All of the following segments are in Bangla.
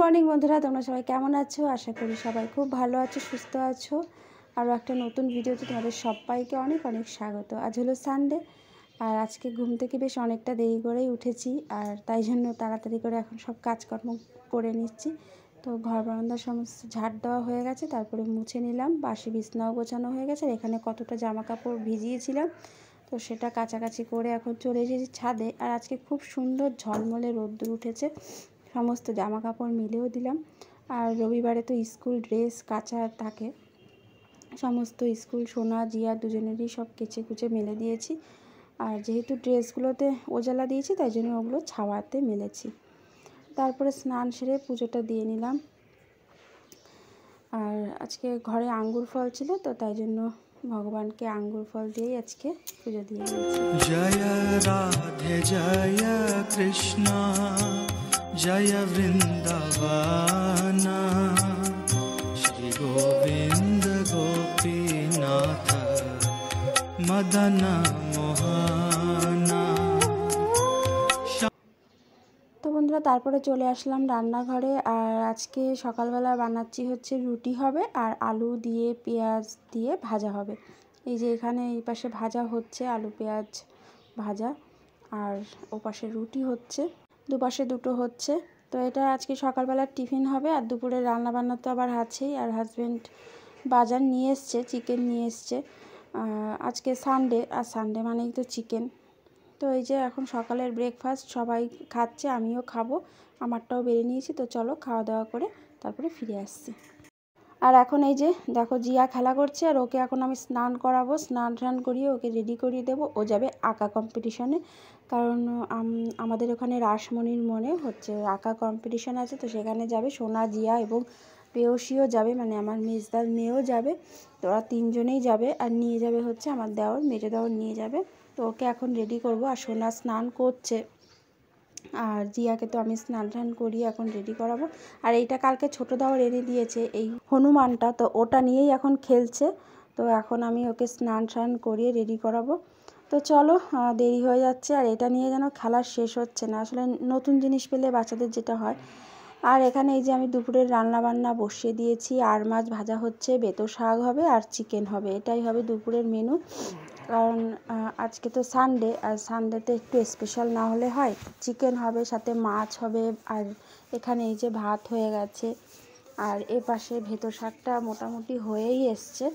মর্নিং বন্ধুরা, তোমরা সবাই কেমন আছো? আশা করি সবাই খুব ভালো আছো, সুস্থ আছো। আরও একটা নতুন ভিডিওতে তোমাদের সবাইকে অনেক অনেক স্বাগত। আজ হলো সানডে, আর আজকে ঘুম থেকে বেশ অনেকটা দেরি করেই উঠেছি, আর তাই জন্য তাড়াতাড়ি করে এখন সব কাজকর্ম করে নিচ্ছি। তো ঘর বারান্দার সমস্ত ঝাড় দেওয়া হয়ে গেছে, তারপরে মুছে নিলাম, বাসি বিছনাও গোছানো হয়ে গেছে। আর এখানে কতটা জামা কাপড় ভিজিয়েছিলাম, তো সেটা কাচাকাচি করে এখন চলে এসেছি ছাদে। আর আজকে খুব সুন্দর ঝলমলে রোদ্দুর উঠেছে, সমস্ত জামা কাপড় মিলেও দিলাম। আর রবিবারে তো স্কুল ড্রেস কাচা থাকে, সমস্ত স্কুল সোনা জিয়া দুজনেরই সব কেচে কুচে মেলে দিয়েছি। আর যেহেতু ড্রেসগুলোতে ওজালা দিয়েছি, তাই জন্য ওগুলো ছাওয়াতে মেলেছি। তারপরে স্নান সেরে পুজোটা দিয়ে নিলাম। আর আজকে ঘরে আঙ্গুর ফল ছিল, তো তাই জন্য ভগবানকে আঙ্গুর ফল দিয়েই আজকে পুজো দিয়ে নিয়েছি। জয় রাধে জয় কৃষ্ণ জয় বৃন্দাবন শ্রী গোবিন্দ গোপীনাথ মদন মোহন। তো বন্ধুরা, তারপরে চলে আসলাম রান্নাঘরে। আর আজকে সকালবেলা বানাচ্ছি হচ্ছে রুটি হবে, আর আলু দিয়ে পেঁয়াজ দিয়ে ভাজা হবে। এই যে এখানে এই পাশে ভাজা হচ্ছে, আলু পেঁয়াজ ভাজা, আর ও পাশে রুটি হচ্ছে, দুপাশে দুটো হচ্ছে। তো এটা আজকে সকালবেলার টিফিন হবে। আর দুপুরে রান্নাবান্না তো আবার আছেই। আর হাজব্যান্ড বাজার নিয়ে এসছে, চিকেন নিয়ে এসছে। আজকে সানডে, আর সানডে মানেই তো চিকেন। তো এই যে এখন সকালের ব্রেকফাস্ট সবাই খাচ্ছে, আমিও খাবো, আমারটাও বেড়ে নিয়েছি। তো চলো খাওয়া দাওয়া করে তারপরে ফিরে আসছি। আর এখন এই যে দেখো, জিয়া খেলা করছে, আর ওকে এখন আমি স্নান করাবো। স্নান টান করিয়ে ওকে রেডি করিয়ে দেবো। ও যাবে আঁকা কম্পিটিশনে, কারণ আমাদের ওখানে রাসমণির মনে হচ্ছে আঁকা কম্পিটিশন আছে, তো সেখানে যাবে। সোনা জিয়া এবং পেয়সীও যাবে, মানে আমার মেজদার মেয়েও যাবে। তো ওরা তিনজনেই যাবে, আর নিয়ে যাবে হচ্ছে আমার দেওর, মেজো দেওর নিয়ে যাবে। তো ওকে এখন রেডি করব। আর সোনা স্নান করছে, আর জিয়াকে তো আমি স্নান টান করিয়ে এখন রেডি করাবো। আর এইটা কালকে ছোটো দেওর এনে দিয়েছে, এই হনুমানটা, তো ওটা নিয়েই এখন খেলছে। তো এখন আমি ওকে স্নান টান করিয়ে রেডি করাবো। তো চলো, দেরি হয়ে যাচ্ছে, আর এটা নিয়ে যেন খেলা শেষ হচ্ছে না। আসলে নতুন জিনিস পেলে বাচ্চাদের যেটা হয়। আর এখানে এই যে আমি দুপুরের রান্নাবান্না বসিয়ে দিয়েছি। আর মাছ ভাজা হচ্ছে, বেতো শাক হবে, আর চিকেন হবে। এটাই হবে দুপুরের মেনু, কারণ আজকে তো সানডে, আর সানডেতে একটু স্পেশাল না হলে হয়। চিকেন হবে, সাথে মাছ হবে। আর এখানে এই যে ভাত হয়ে গেছে, আর এ পাশে বেতো শাকটা মোটামুটি হয়েই এসছে।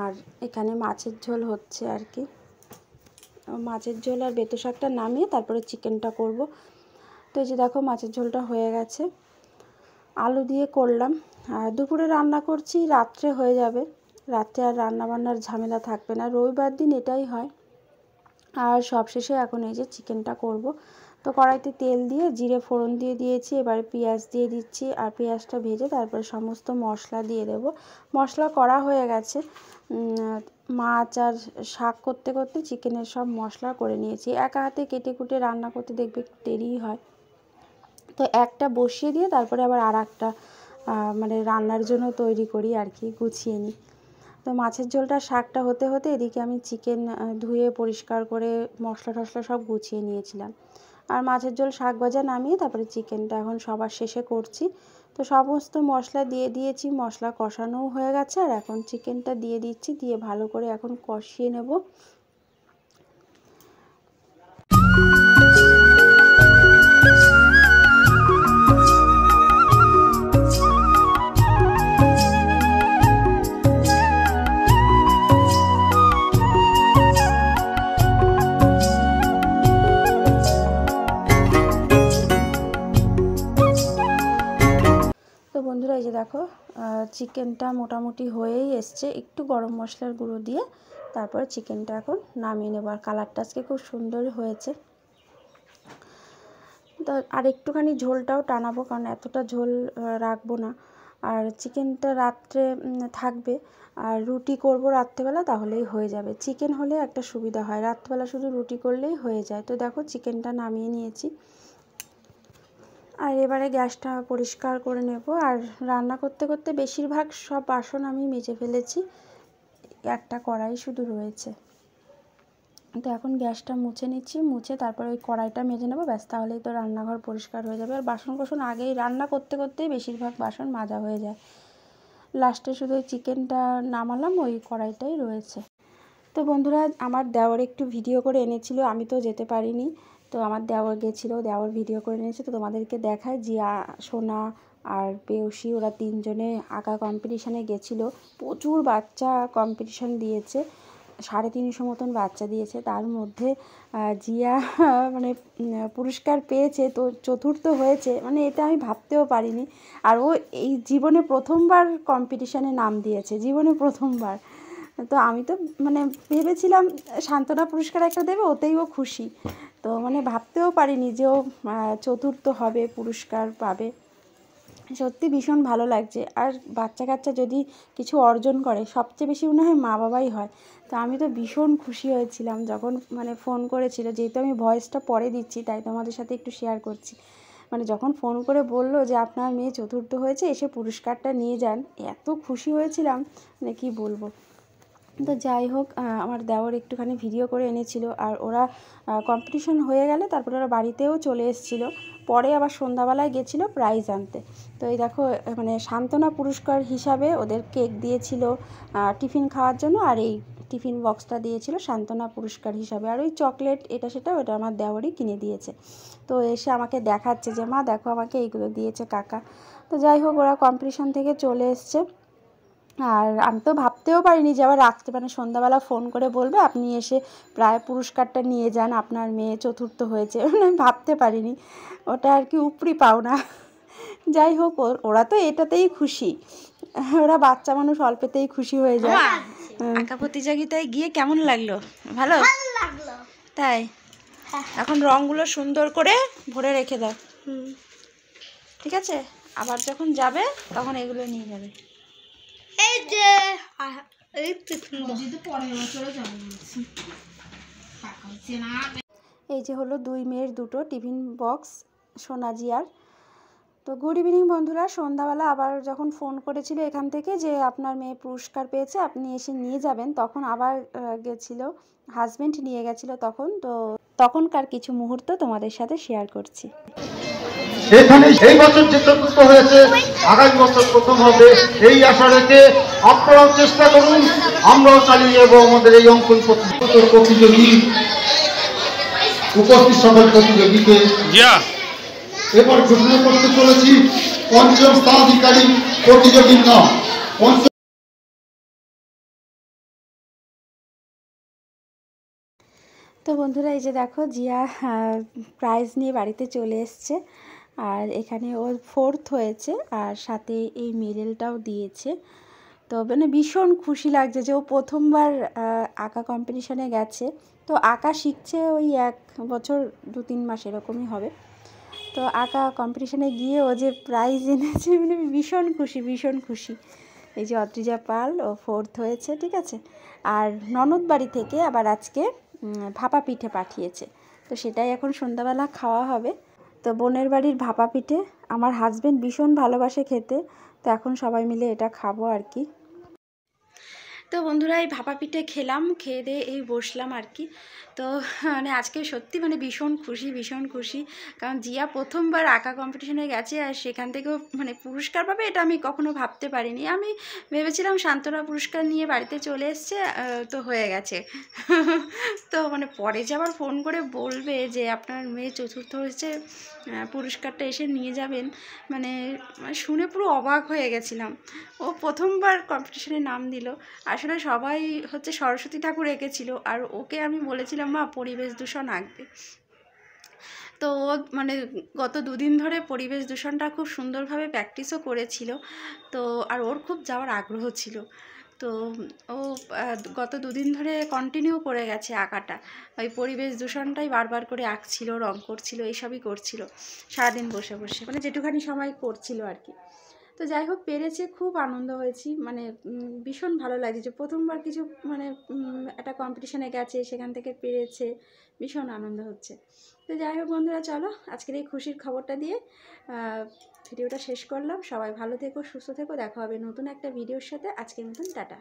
আর এখানে মাছের ঝোল হচ্ছে আর কি, মাছের ঝোল আর বেতো শাকটা নামিয়ে তারপরে চিকেনটা করব। তো এই যে দেখো, মাছের ঝোলটা হয়ে গেছে, আলু দিয়ে করলাম। আর দুপুরে রান্না করছি, রাত্রে হয়ে যাবে। রাত্রে আর রান্নাবান্নার ঝামেলা থাকবে না, রবিবার দিন এটাই হয়। আর সবশেষে এখন এই যে চিকেনটা করব। তো কড়াইতে তেল দিয়ে জিরে ফোড়ন দিয়ে দিয়েছি, এবারে পেঁয়াজ দিয়ে দিচ্ছি। আর পেঁয়াজটা ভেজে তারপরে সমস্ত মশলা দিয়ে দেব। মশলা করা হয়ে গেছে, মাছ আর শাক করতে করতে চিকেনের সব মশলা করে নিয়েছি। একা হাতে কেটে কুটে রান্না করতে দেখবে একটু দেরিই হয়। তো একটা বসিয়ে দিয়ে তারপরে আবার আর একটা মানে রান্নার জন্য তৈরি করি আর কি, গুছিয়ে নিই। তো মাছের ঝোলটা শাকটা হতে হতে এদিকে আমি চিকেন ধুয়ে পরিষ্কার করে মশলা টশলা সব গুছিয়ে নিয়েছিলাম। আর মাছের ঝোল শাক ভাজা নামিয়ে তারপরে চিকেনটা এখন সবার শেষে করছি। তো সমস্ত মশলা দিয়ে দিয়েছি, মশলা কষানোও হয়ে গেছে। আর এখন চিকেনটা দিয়ে দিচ্ছি, দিয়ে ভালো করে এখন কষিয়ে নেব। বন্ধুরা, এই যে দেখো, চিকেনটা মোটামুটি হয়েই এসছে। একটু গরম মশলার গুঁড়ো দিয়ে তারপর চিকেনটা এখন নামিয়ে নেব। আর কালারটা আজকে খুব সুন্দর হয়েছে। তো আর একটুখানি ঝোলটাও টানাবো, কারণ এতটা ঝোল রাখবো না। আর চিকেনটা রাত্রে থাকবে, আর রুটি করব রাত্রেবেলা, তাহলেই হয়ে যাবে। চিকেন হলে একটা সুবিধা হয়, রাত্রেবেলা শুধু রুটি করলেই হয়ে যায়। তো দেখো, চিকেনটা নামিয়ে নিয়েছি। আর এবারে গ্যাসটা পরিষ্কার করে নেব। আর রান্না করতে করতে বেশিরভাগ সব বাসন আমি মেজে ফেলেছি, একটা কড়াই শুধু রয়েছে। তো এখন গ্যাসটা মুছে নিচ্ছি, মুছে তারপরে ওই কড়াইটা মেজে নেবো, ব্যাস তাহলেই তো রান্নাঘর পরিষ্কার হয়ে যাবে। আর বাসন কোসন আগেই রান্না করতে করতেই বেশিরভাগ বাসন মাজা হয়ে যায়, লাস্টে শুধু ওই চিকেনটা নামালাম, ওই কড়াইটাই রয়েছে। তো বন্ধুরা, আমার দেওর একটু ভিডিও করে এনেছিল, আমি তো যেতে পারিনি, তো আমার দেওর গেছিলো, দেওর ভিডিও করে এনেছে। তো তোমাদেরকে দেখায়, জিয়া, সোনা আর পেয়সী ওরা তিনজনে আঁকা কম্পিটিশানে গেছিলো। প্রচুর বাচ্চা কম্পিটিশান দিয়েছে, 350 মতন বাচ্চা দিয়েছে, তার মধ্যে জিয়া মানে পুরস্কার পেয়েছে, তো চতুর্থ হয়েছে, মানে এটা আমি ভাবতেও পারিনি। আর ও এই জীবনে প্রথমবার কম্পিটিশানে নাম দিয়েছে, জীবনে প্রথমবার। তো আমি তো মানে ভেবেছিলাম সান্ত্বনা পুরস্কার একটা দেবে, ওতেই ও খুশি। তো মানে ভাবতেও পারিনি যে ও চতুর্থ হবে, পুরস্কার পাবে। সত্যি ভীষণ ভালো লাগছে। আর বাচ্চা কাচ্চা যদি কিছু অর্জন করে, সবচেয়ে বেশি মনে হয় মা বাবাই হয়। তো আমি তো ভীষণ খুশি হয়েছিলাম যখন মানে ফোন করেছিল, যেহেতু আমি ভয়েসটা পরে দিচ্ছি তাই তোমাদের সাথে একটু শেয়ার করছি। মানে যখন ফোন করে বলল যে আপনার মেয়ে চতুর্থ হয়েছে, এসে পুরস্কারটা নিয়ে যান, এত খুশি হয়েছিলাম মানে কী বলবো। তো যাই হোক, আমার দেওর একটুখানি ভিডিও করে এনেছিল, আর ওরা কম্পিটিশন হয়ে গেলে তারপরে ওরা বাড়িতেও চলে এসেছিলো। পরে আবার সন্ধ্যাবেলায় গেছিলো প্রাইজ আনতে। তো এই দেখো, মানে সান্ত্বনা পুরস্কার হিসাবে ওদের কেক দিয়েছিল টিফিন খাওয়ার জন্য, আর এই টিফিন বক্সটা দিয়েছিল সান্ত্বনা পুরস্কার হিসাবে। আর ওই চকলেট এটা সেটা ওটা আমার দেওরই কিনে দিয়েছে। তো এসে আমাকে দেখাচ্ছে যে মা দেখো, আমাকে এইগুলো দিয়েছে কাকা। তো যাই হোক, ওরা কম্পিটিশন থেকে চলে এসছে। আর আমি তো ভাবতেও পারিনি যে আবার রাত্রে মানে সন্ধ্যাবেলা ফোন করে বলবে আপনি এসে প্রায় পুরস্কারটা নিয়ে যান, আপনার মেয়ে চতুর্থ হয়েছে। মানে আমি ভাবতে পারিনি, ওটা আর কি উপরি পাওনা। যাই হোক, ওরা তো এটাতেই খুশি, ওরা বাচ্চা মানুষ অল্পেতেই খুশি হয়ে যায়। আঁকা প্রতিযোগিতায় গিয়ে কেমন লাগলো? ভালো লাগলো তাই? এখন রঙগুলো সুন্দর করে ভরে রেখে দাও, ঠিক আছে? আবার যখন যাবে তখন এগুলো নিয়ে যাবে। এই যে এই যে হলো 2 মেয়ের 2টো টিফিন বক্স সোনাজিয়ার। তো গুড ইভিনিং বন্ধুরা, সন্ধ্যাবেলা আবার যখন ফোন করেছিল এখান থেকে যে আপনার মেয়ে পুরস্কার পেয়েছে, আপনি এসে নিয়ে যাবেন, তখন আবার গেছিলো, হাজবেন্ড নিয়ে গেছিলো তখন। তো তখনকার কিছু মুহূর্ত তোমাদের সাথে শেয়ার করছি। এখানে এই বছর যে চতুর্থ হয়েছে, আগামী বছর প্রথম হবে, এই আশা রেখে আপনারাও চেষ্টা করুন, আমরাও চালিয়ে যাবো আমাদের এই অঙ্কন প্রতিযোগী, উপস্থিত সকল প্রতিযোগীকে এবার ঘোষণা করতে চলেছি পঞ্চম স্থানাধিকারী প্রতিযোগীর নাম। তো বন্ধুরা, এই যে দেখো, জিয়া প্রাইজ নিয়ে বাড়িতে চলে এসছে, আর এখানে ও 4th হয়েছে, আর সাথে এই মেডেলটাও দিয়েছে। তো মানে ভীষণ খুশি লাগছে যে ও প্রথমবার আঁকা কম্পিটিশানে গেছে। তো আঁকা শিখছে ওই 1 বছর 2-3 মাস এরকমই হবে। তো আঁকা কম্পিটিশানে গিয়ে ও যে প্রাইজ এনেছে, মানে ভীষণ খুশি, ভীষণ খুশি। এই যে অদ্রিজা পাল, ও 4th হয়েছে, ঠিক আছে। আর ননদ বাড়ি থেকে আবার আজকে ভাপা পিঠে পাঠিয়েছে, তো সেটাই এখন সন্ধ্যাবেলা খাওয়া হবে। তো বোনের বাড়ির ভাপা পিঠে আমার হাজবেন্ড ভীষণ ভালোবাসে খেতে, তো এখন সবাই মিলে এটা খাবো আর কি। তো বন্ধুরা, এই ভাপা পিঠে খেলাম, খেয়ে দিয়ে এই বসলাম আর কি। তো মানে আজকে সত্যি মানে ভীষণ খুশি, ভীষণ খুশি, কারণ জিয়া প্রথমবার আঁকা কম্পিটিশনে গেছে, আর সেখান থেকেও মানে পুরস্কার পাবে এটা আমি কখনো ভাবতে পারিনি। আমি ভেবেছিলাম সান্ত্বনা পুরস্কার নিয়ে বাড়িতে চলে এসছে, তো হয়ে গেছে। তো মানে পরে যে আবার ফোন করে বলবে যে আপনার মেয়ে চতুর্থ হয়েছে, পুরস্কারটা এসে নিয়ে যাবেন, মানে শুনে পুরো অবাক হয়ে গেছিলাম। ও প্রথমবার কম্পিটিশনে নাম দিল। আসলে সবাই হচ্ছে সরস্বতী ঠাকুর এঁকেছিল, আর ওকে আমি বলেছিলাম মা পরিবেশ দূষণ আঁকবে। তো ও মানে গত 2 দিন ধরে পরিবেশ দূষণটা খুব সুন্দরভাবে প্র্যাকটিসও করেছিল। তো আর ওর খুব যাওয়ার আগ্রহ ছিল। তো ও গত 2 দিন ধরে কন্টিনিউ করে গেছে আঁকাটা, ওই পরিবেশ দূষণটাই বারবার করে আঁকছিল, রং করছিল, এইসবই করছিল সারাদিন বসে বসে, মানে যেটুখানি সময় করছিল আর কি। তো যাই হোক, পেরেছে, খুব আনন্দ হয়েছি, মানে ভীষণ ভালো লাগছে যে প্রথমবার কিছু মানে একটা কম্পিটিশানে গেছে, সেখান থেকে পেরেছে, ভীষণ আনন্দ হচ্ছে। তো যাই হোক বন্ধুরা, চলো আজকের এই খুশির খবরটা দিয়ে ভিডিওটা শেষ করলাম। সবাই ভালো থেকো, সুস্থ থেকো, দেখা হবে নতুন একটা ভিডিওর সাথে। আজকের মতন টাটা।